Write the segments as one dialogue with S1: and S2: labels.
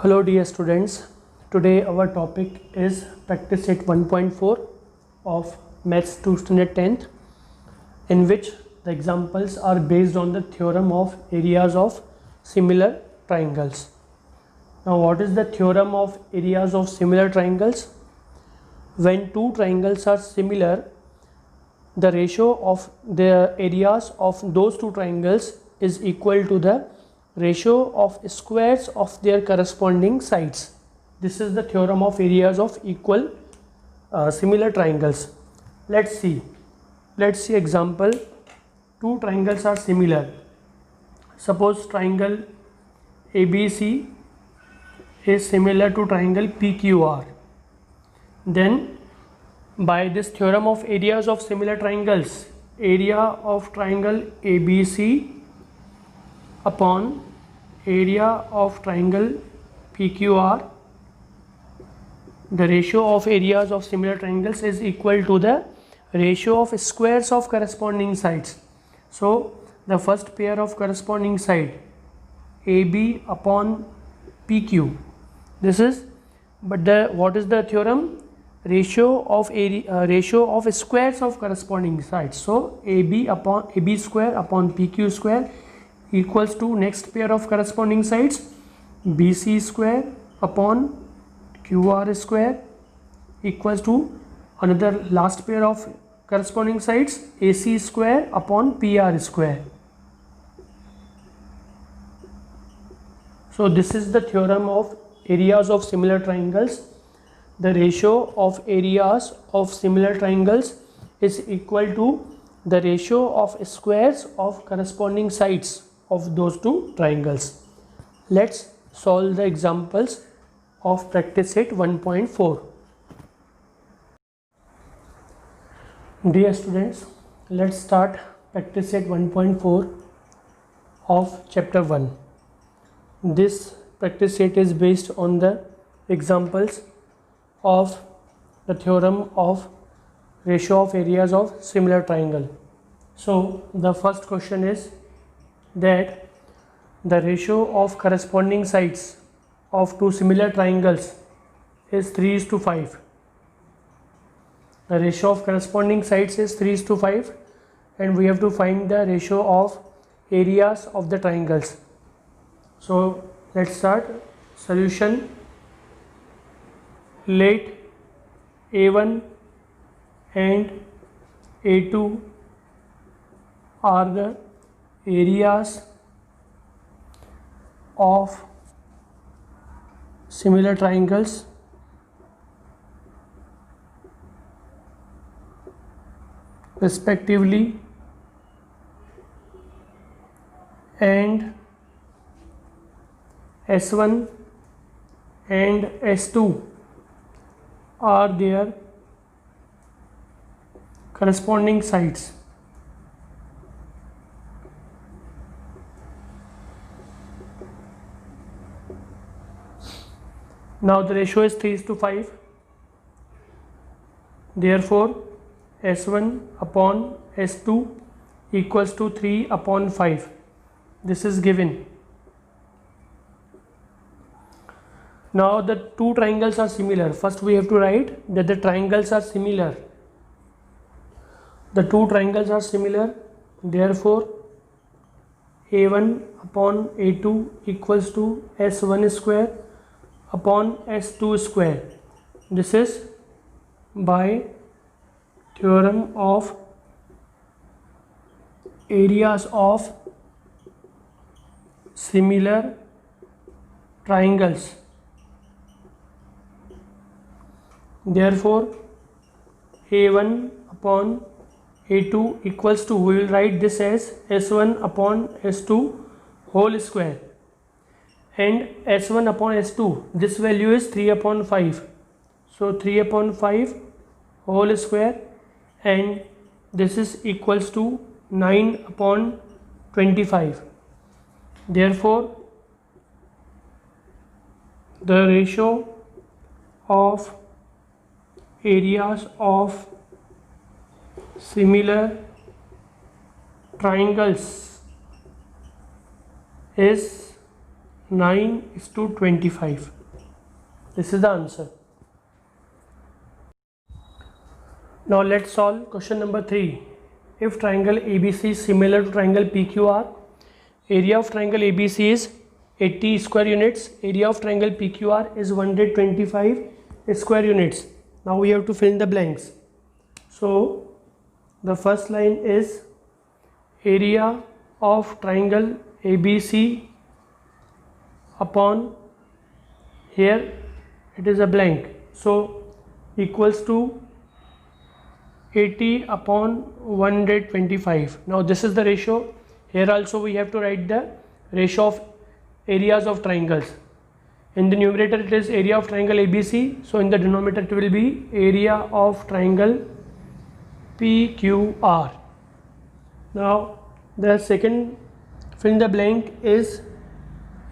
S1: Hello dear students, today our topic is practice set 1.4 of Maths 2 Standard 10th, in which the examples are based on the theorem of areas of similar triangles. Now what is the theorem of areas of similar triangles? When two triangles are similar, the ratio of the areas of those two triangles is equal to the ratio of squares of their corresponding sides. This is the theorem of areas of similar triangles. Let's see example. Two triangles are similar. Suppose triangle ABC is similar to triangle PQR. Then by this theorem of areas of similar triangles, area of triangle ABC upon area of triangle PQR, the ratio of areas of similar triangles is equal to the ratio of squares of corresponding sides. So the first pair of corresponding side AB upon PQ, this is, but what is the theorem? Ratio of squares of corresponding sides. So AB square upon PQ square equals to next pair of corresponding sides BC square upon QR square equals to another last pair of corresponding sides AC square upon PR square. So this is the theorem of areas of similar triangles. The ratio of areas of similar triangles is equal to the ratio of squares of corresponding sides of those two triangles. Let's solve the examples of practice set 1.4. Dear students, let's start practice set 1.4 of chapter 1. This practice set is based on the examples of the theorem of ratio of areas of similar triangle. So the first question is that the ratio of corresponding sides of two similar triangles is 3:5. The ratio of corresponding sides is 3:5, and we have to find the ratio of areas of the triangles. So let's start. Solution. Let A1 and A2 are the areas of similar triangles respectively, and S1 and S2 are their corresponding sides. Now the ratio is 3:5. Therefore S1 upon S2 equals to 3/5. This is given. Now the two triangles are similar. First we have to write that the triangles are similar. The two triangles are similar. Therefore A1 upon A2 equals to S1 square upon S2 square. This is by theorem of areas of similar triangles. Therefore A1 upon A2 equals to, we will write this as S1 upon S2 whole square, and S1 upon S2, this value is 3/5. So 3/5 whole square, and this is equals to 9/25. Therefore the ratio of areas of similar triangles is 9:25. This is the answer. Now let's solve question number 3. If triangle ABC is similar to triangle PQR, area of triangle ABC is 80 square units, area of triangle PQR is 125 square units. Now we have to fill in the blanks. So the first line is area of triangle ABC upon, here it is a blank, so equals to 80 upon 125. Now this is the ratio. Here also we have to write the ratio of areas of triangles. In the numerator it is area of triangle ABC, so in the denominator it will be area of triangle PQR. Now the second fill in the blank is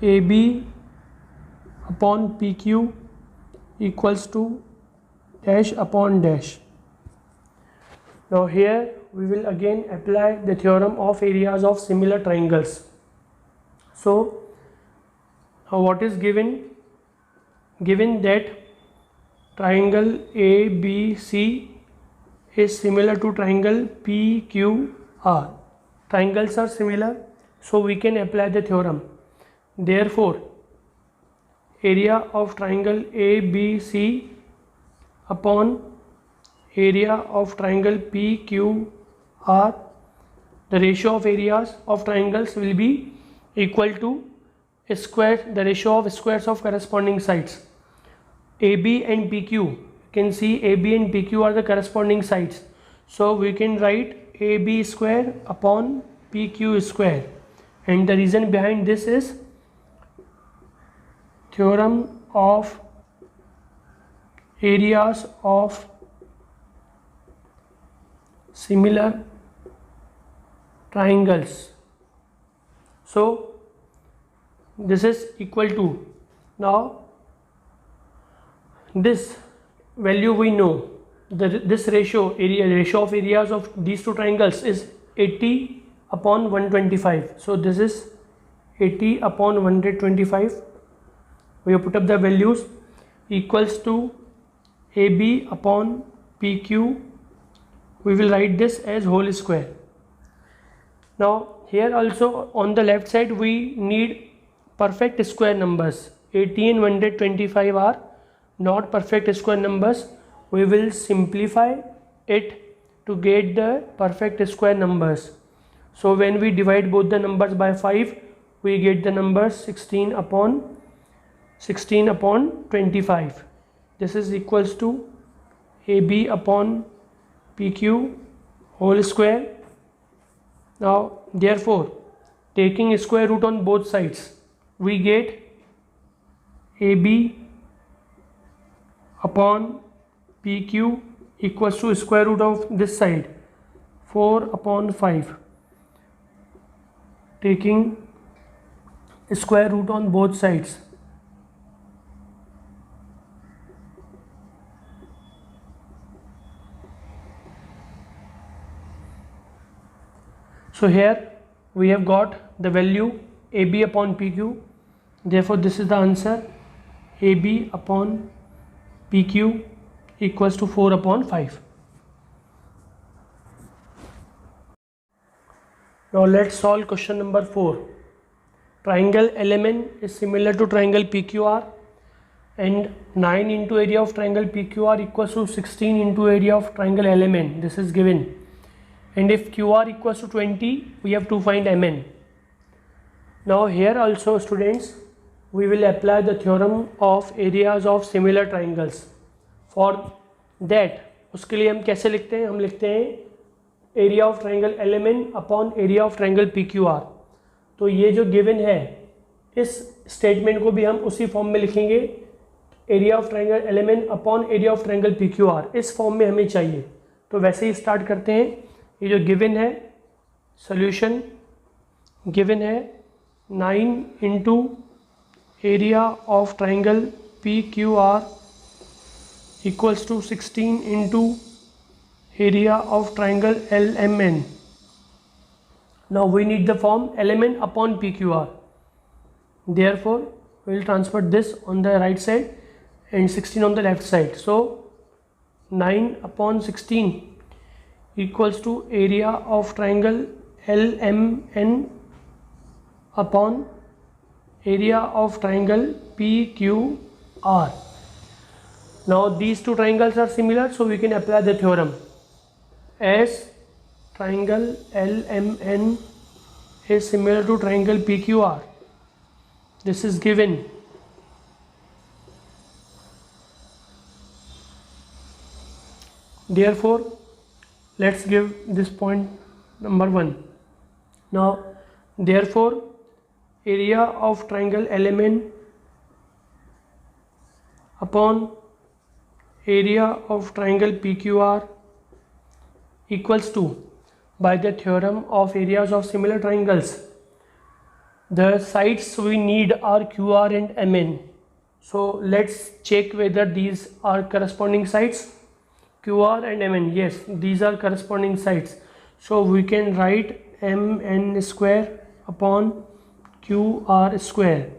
S1: AB upon PQ equals to dash upon dash. Now here we will again apply the theorem of areas of similar triangles. So now what is given? Given that triangle ABC is similar to triangle PQR. Triangles are similar, so we can apply the theorem. Therefore area of triangle ABC upon area of triangle PQR, the ratio of areas of triangles will be equal to the ratio of squares of corresponding sides. AB and PQ, you can see AB and PQ are the corresponding sides, so we can write AB square upon PQ square, and the reason behind this is theorem of areas of similar triangles. So this is equal to, now this value we know, this ratio of areas of these two triangles is 80 upon 125. So this is 80 upon 125. We have put up the values, equals to AB upon PQ. We will write this as whole square. Now here also on the left side we need perfect square numbers. 80 and 125 are not perfect square numbers. We will simplify it to get the perfect square numbers. So when we divide both the numbers by 5, we get the number 16 upon 25. This is equals to AB upon PQ whole square. Now therefore taking square root on both sides, we get AB upon PQ equals to square root of this side 4 upon 5. Taking square root on both sides, so here we have got the value AB upon PQ. Therefore this is the answer, AB upon PQ equals to 4 upon 5. Now let's solve question number 4. Triangle LMN is similar to triangle PQR, and 9 into area of triangle PQR equals to 16 into area of triangle LMN. This is given. And if QR equals to 20, we have to find MN. Now here also students, we will apply the theorem of areas of similar triangles. For that, उसके लिए हम कैसे लिखते हैं? हम लिखते हैं area of triangle LMN upon area of triangle PQR. तो ये जो गिवन है, इस स्टेटमेंट को भी हम उसी फॉर्म में लिखेंगे, area of triangle LMN upon area of triangle PQR. इस फॉर्म में हमें चाहिए. तो वैसे ही स्टार्ट करते हैं. ये जो गिवन है, सॉल्यूशन गिवन है 9 into area of triangle PQR equals to 16 into area of triangle LMN. Now we need the form LMN upon PQR. Therefore we will transfer this on the right side and 16 on the left side. So 9 upon 16 equals to area of triangle LMN upon area of triangle PQR. Now these two triangles are similar, so we can apply the theorem. As triangle LMN is similar to triangle PQR, this is given. Therefore let's give this point number 1. Now therefore area of triangle LMN upon area of triangle PQR equals to, by the theorem of areas of similar triangles, the sides we need are QR and MN. So let's check whether these are corresponding sides. QR and MN, yes, these are corresponding sides. So we can write MN square upon QR square.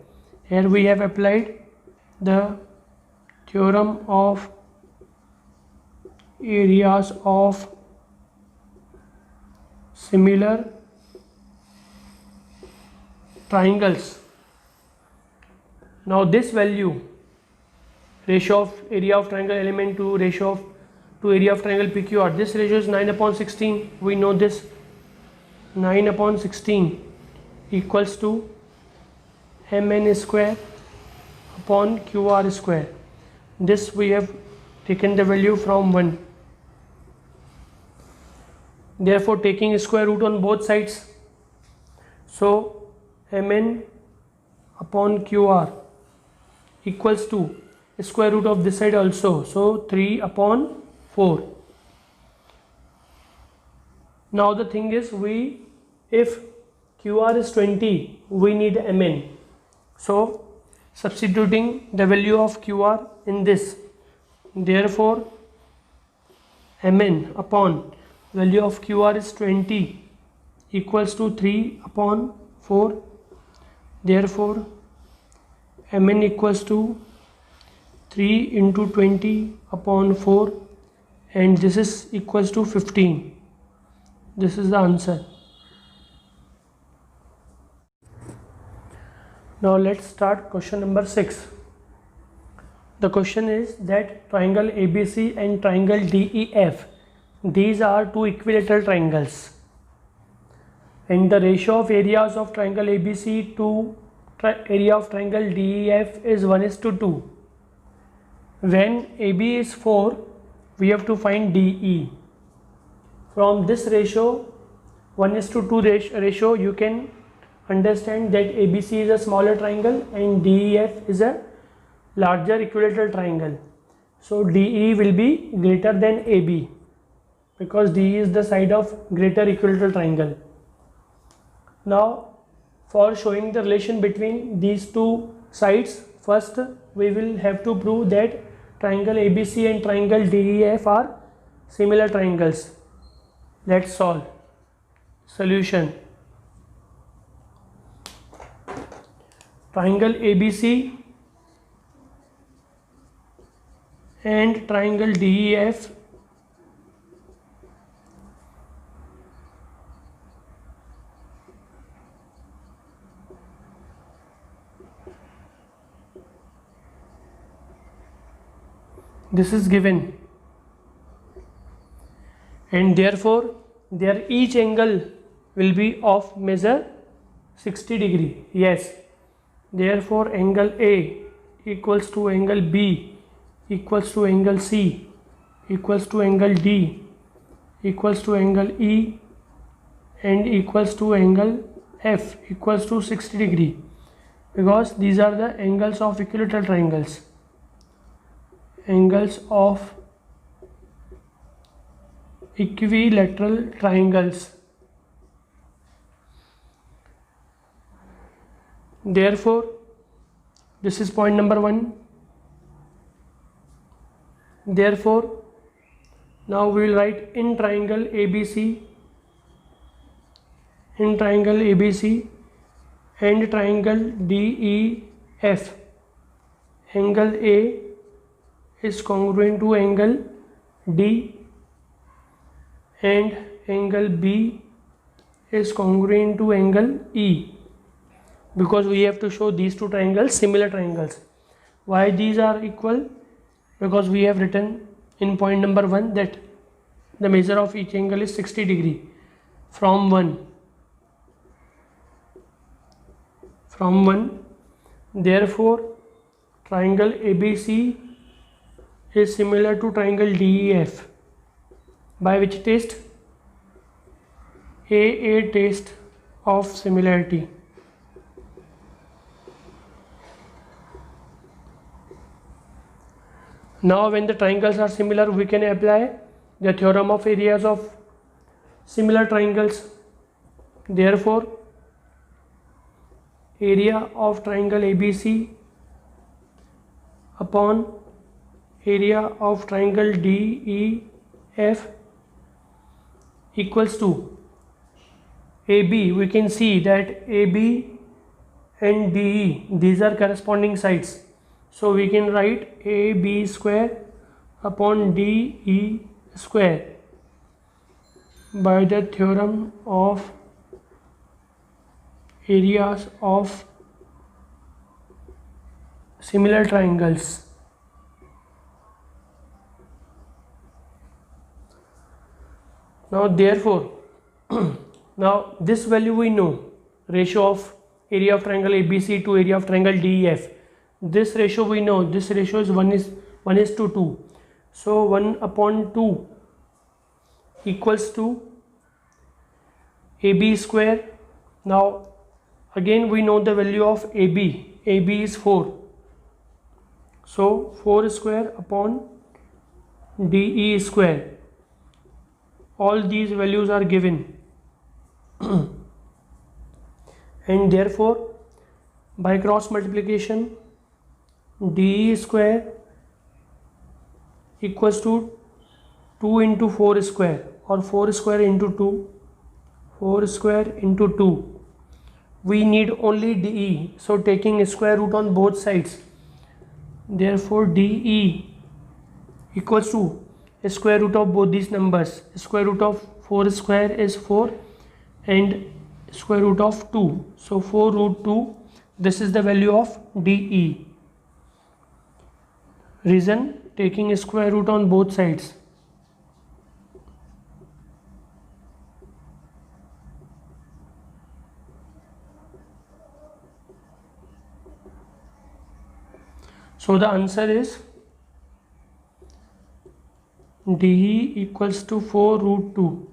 S1: Here we have applied the theorem of areas of similar triangles. Now this value, ratio of area of triangle element to ratio of to area of triangle PQR, this ratio is 9 upon 16. We know this 9 upon 16 equals to MN square upon QR square. This we have taken the value from 1. Therefore taking square root on both sides, so Mn upon QR equals to square root of this side also, so 3 upon 4. Now the thing is, if QR is 20, we need Mn. So substituting the value of QR in this, therefore Mn upon value of QR is 20 equals to 3 upon 4. Therefore Mn equals to 3 into 20 upon 4, and this is equals to 15. This is the answer. Now let's start question number 6. The question is that triangle ABC and triangle DEF, these are two equilateral triangles, and the ratio of areas of triangle ABC to area of triangle DEF is 1:2. When AB is 4, we have to find DE. From this ratio, 1:2 ratio, you can understand that ABC is a smaller triangle and DEF is a larger equilateral triangle. So DE will be greater than AB because DE is the side of greater equilateral triangle. Now for showing the relation between these two sides, first we will have to prove that triangle ABC and triangle DEF are similar triangles. Let's solve. Solution. Triangle ABC and triangle DEF this is given, and therefore their each angle will be of measure 60 degree. Yes, therefore angle A equals to angle B equals to angle C equals to angle D equals to angle E and equals to angle F equals to 60 degree, because these are the angles of equilateral triangles. Angles of equilateral triangles. Therefore this is point number 1. Therefore now we will write in triangle ABC and triangle DEF, angle A is congruent to angle D and angle B is congruent to angle E, because we have to show these two triangles similar triangles. Why these are equal? Because we have written in point number 1 that the measure of each angle is 60 degree from 1. Therefore triangle ABC is similar to triangle DEF. By which test? AA test of similarity. Now when the triangles are similar, we can apply the theorem of areas of similar triangles. Therefore area of triangle ABC upon area of triangle DEF equals to AB. We can see that AB and DE, these are corresponding sides, so we can write AB square upon DE square by the theorem of areas of similar triangles. Now therefore now this value we know, ratio of area of triangle ABC to area of triangle DEF. This ratio we know, this ratio is 1 is to 2. So 1 upon 2 equals to AB square. Now again we know the value of AB. AB is 4. So 4 square upon DE square. All these values are given. And therefore by cross multiplication DE square equals to 2 into 4 square, or 4 square into 2, 4 square into 2. We need only DE, so taking square root on both sides, therefore DE equals to square root of both these numbers. Square root of 4 square is 4 and square root of 2, so 4 root 2. This is the value of DE. Reason, taking square root on both sides. So the answer is DE equals to 4 root 2.